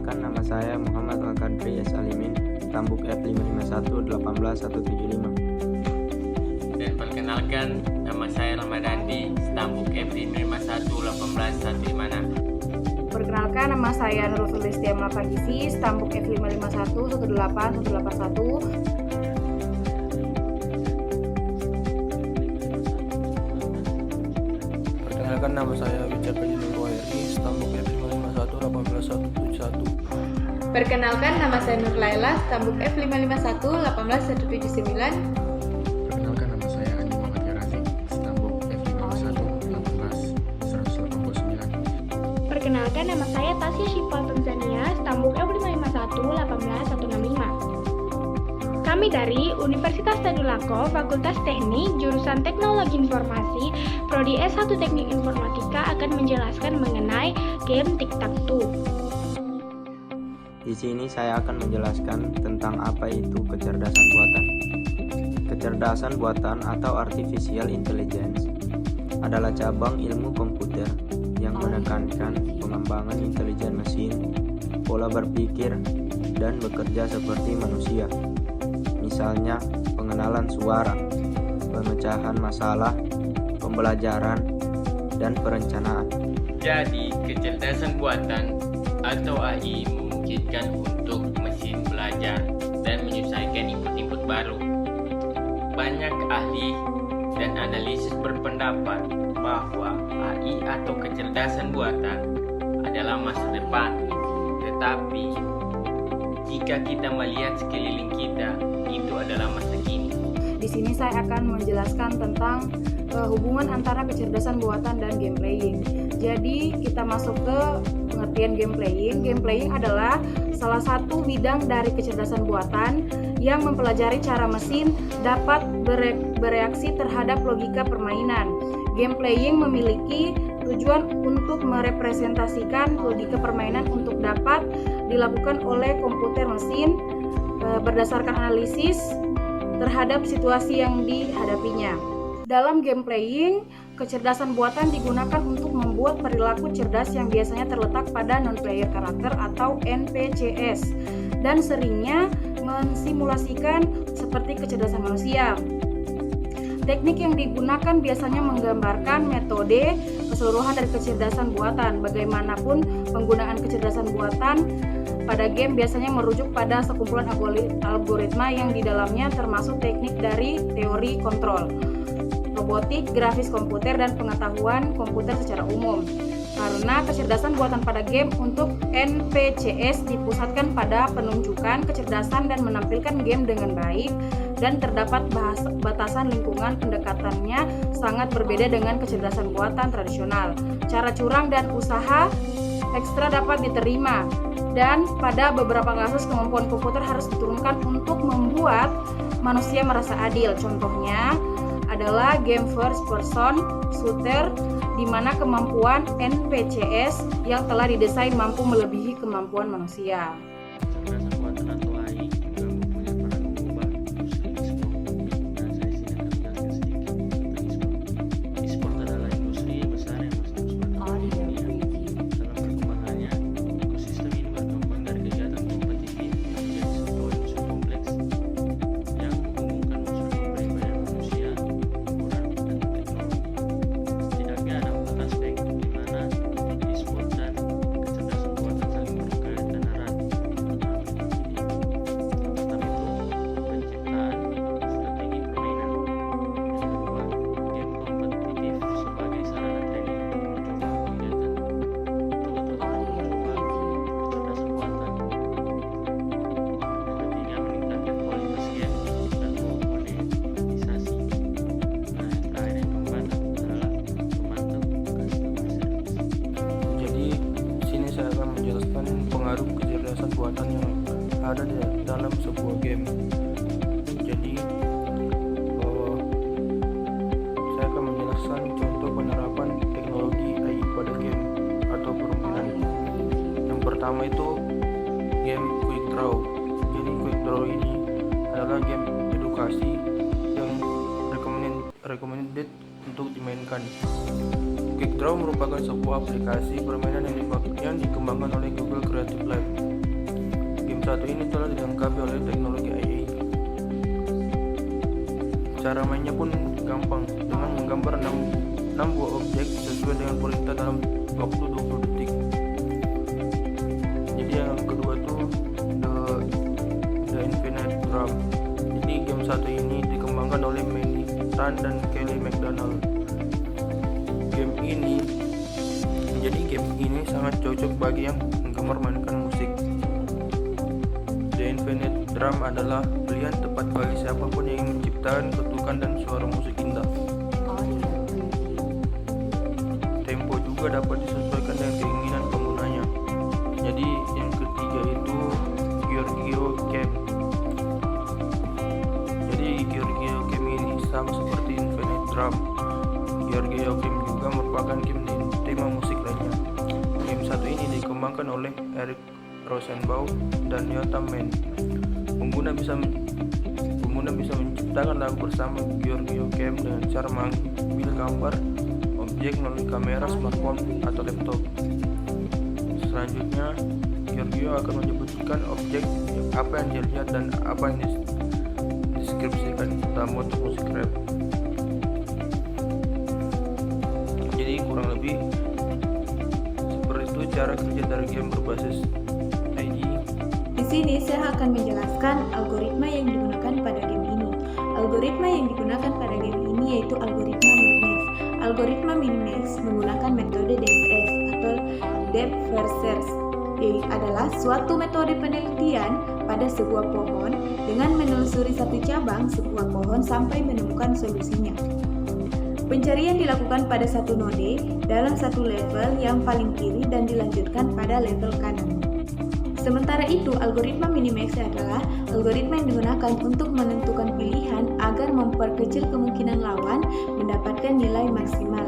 Perkenalkan, nama saya Muhammad Al-Kadri S. Alimin, Tambuk F55118175. Dan perkenalkan, nama saya Ramadandi, Stambuk F55118156. Perkenalkan, nama saya Nurul Sulistia Malapagisi, Stambuk F551181181. Perkenalkan, nama saya Wicak Nurwairi, Stambuk F551181171. Perkenalkan, nama saya Nur Laila, Stambuk F551181179. Perkenalkan, nama saya Andi Muhammad Yarafi, Stambuk F551181189. Perkenalkan, nama saya Tasya Syifa Tanzania, Stambuk F551181165. Kami dari Universitas Tadulako, Fakultas Teknik, Jurusan Teknologi Informasi, Prodi S1 Teknik Informatika akan menjelaskan mengenai game Tic-Tac-Toe. Di sini saya akan menjelaskan tentang apa itu kecerdasan buatan. Kecerdasan buatan atau artificial intelligence adalah cabang ilmu komputer yang menekankan pengembangan intelijen mesin, pola berpikir, dan bekerja seperti manusia. Misalnya, pengenalan suara, pemecahan masalah, pembelajaran, dan perencanaan. Jadi, kecerdasan buatan atau AI memungkinkan untuk mesin belajar dan menyelesaikan input-input baru. Banyak ahli dan analisis berpendapat bahwa AI atau kecerdasan buatan adalah masa depan. Tetapi, jika kita melihat sekeliling kita, itu adalah masa kini. Di sini saya akan menjelaskan tentang hubungan antara kecerdasan buatan dan game playing. Jadi kita masuk ke pengertian game playing. Game playing adalah salah satu bidang dari kecerdasan buatan yang mempelajari cara mesin dapat bereaksi terhadap logika permainan. Game playing memiliki tujuan untuk merepresentasikan logika permainan untuk dapat dilakukan oleh komputer mesin berdasarkan analisis terhadap situasi yang dihadapinya. Dalam game playing, kecerdasan buatan digunakan untuk membuat perilaku cerdas yang biasanya terletak pada non-player karakter atau NPCs dan seringnya mensimulasikan seperti kecerdasan manusia. Teknik yang digunakan biasanya menggambarkan metode keseluruhan dari kecerdasan buatan. Bagaimanapun, penggunaan kecerdasan buatan pada game biasanya merujuk pada sekumpulan algoritma yang di dalamnya termasuk teknik dari teori kontrol, robotik, grafis komputer, dan pengetahuan komputer secara umum. Karena kecerdasan buatan pada game untuk NPCs dipusatkan pada penunjukan kecerdasan dan menampilkan game dengan baik, dan terdapat batasan lingkungan pendekatannya sangat berbeda dengan kecerdasan buatan tradisional. Cara curang dan usaha ekstra dapat diterima, dan pada beberapa kasus kemampuan komputer harus diturunkan untuk membuat manusia merasa adil. Contohnya adalah game first person shooter di mana kemampuan NPCs yang telah didesain mampu melebihi kemampuan manusia. Kecerdasan buatan atau AI juga mempunyai peran mengubah industri e-sport. Nah, saya sini akan menjelaskan sedikit tentang e-sport. E-sport adalah industri besar yang masih terus berkembang di dunia. Dalam perkembangannya, ekosistem ini berkembang dari kegiatan kompetitif menjadi sebuah industri kompleks yang menghubungkan unsur kepribadian manusia, hiburan, dan teknologi. Setidaknya ada 4 aspek di mana e-sport dan kecerdasan buatan saling berkaitan erat. Pertama itu penciptaan strategi permainan. Yang kedua, game kompetitif sebagai sarana training untuk mencoba kegiatan betul-betul mencoba kecerdasan buatan. Yang ketiga, meningkatkan kualitas game dan monetisasi. Nah, yang terakhir yang keempat adalah memantau customer service. Jadi di sini saya akan menjelaskan pengaruh kecerdasan buatan yang ada di dalam sebuah game. Jadi saya akan menjelaskan contoh penerapan teknologi AI pada game atau permainan. Yang pertama itu game Quick Draw. Jadi Quick Draw ini adalah game edukasi yang recommended untuk dimainkan. Quick Draw merupakan sebuah aplikasi permainan yang dikembangkan oleh Google Creative Lab. satu ini telah dilengkapi oleh teknologi AI. Cara mainnya pun gampang dengan menggambar 6 buah objek sesuai dengan perintah dalam waktu 20 detik. Jadi yang kedua tuh The Infinite Drum. Jadi game satu ini dikembangkan oleh Manny Tan dan Kelly McDonald. Game ini sangat cocok bagi yang gemar mainkan musik. The Infinite Drum adalah pilihan tepat bagi siapapun yang ingin menciptakan ketukan dan suara musik indah. Tempo juga dapat disesuaikan dengan keinginan penggunanya. Jadi yang ketiga itu Giorgio Game. Jadi Giorgio Game ini sama seperti Infinite Drum. Giorgio Game juga merupakan game tema musik lainnya. Game satu ini dikembangkan oleh Eric Rosenbaum dan Yotam Man. Pengguna bisa menciptakan lagu bersama Giorgio Game dengan cara mengambil gambar objek melalui kamera smartphone atau laptop. Selanjutnya, Giorgio akan menyebutkan objek apa yang dia lihat dan apa yang deskripsikan dalam bentuk musik rap. Jadi kurang lebih seperti itu cara kerja dari game berbasis AI. Di sini saya akan menjelaskan algoritma yang digunakan pada game ini. Algoritma yang digunakan pada game ini yaitu algoritma Minimax. Algoritma Minimax menggunakan metode DFS atau Depth First Search, yaitu adalah suatu metode penelitian pada sebuah pohon dengan menelusuri satu cabang sebuah pohon sampai menemukan solusinya. Pencarian dilakukan pada satu node dalam satu level yang paling kiri dan dilanjutkan pada level kanan. Sementara itu, algoritma Minimax adalah algoritma yang digunakan untuk menentukan pilihan agar memperkecil kemungkinan lawan mendapatkan nilai maksimal.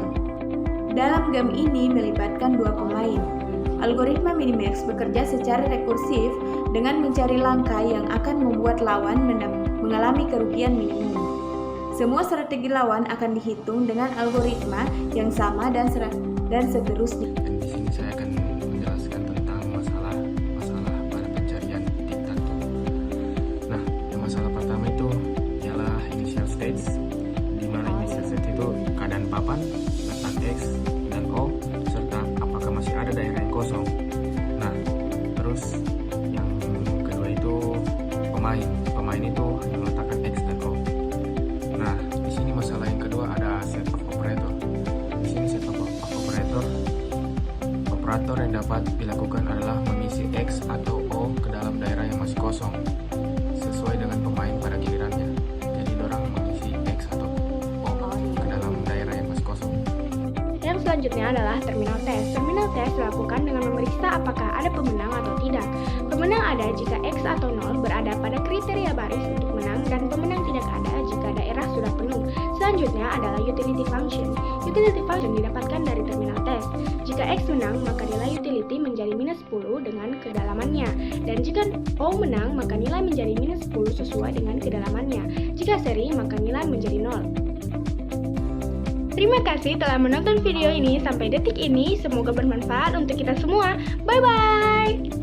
Dalam game ini melibatkan dua pemain. Algoritma Minimax bekerja secara rekursif dengan mencari langkah yang akan membuat lawan mengalami kerugian minimum. Semua strategi lawan akan dihitung dengan algoritma yang sama dan seterusnya. Dan di sini saya akan menjelaskan tentang masalah pada pencarian tic-tac-toe. Nah, yang masalah pertama itu ialah initial stage, di mana initial stage itu keadaan papan, letak X dan O, serta apakah masih ada daerah yang kosong. Nah, terus yang kedua itu pemain itu hanya meletakkan X dan O. Nah, di sini masalah yang kedua ada set of operator. Di sini set of operator yang dapat dilakukan adalah mengisi X atau O ke dalam daerah yang masih kosong sesuai dengan pemain pada gilirannya. Jadi orang mengisi X atau O ke dalam daerah yang masih kosong. Yang selanjutnya adalah terminal test. Terminal test dilakukan dengan memeriksa apakah ada pemenang atau tidak. Pemenang ada jika X atau 0 berada pada kriteria baris untuk menang dan pemenang tidak ada jika daerah sudah penuh. Selanjutnya adalah utility function. Utility function didapatkan dari terminal test. Jika X menang, maka nilai utility menjadi -10 dengan kedalamannya. Dan jika O menang, maka nilai menjadi -10 sesuai dengan kedalamannya. Jika seri, maka nilai menjadi 0. Terima kasih telah menonton video ini sampai detik ini. Semoga bermanfaat untuk kita semua. Bye-bye!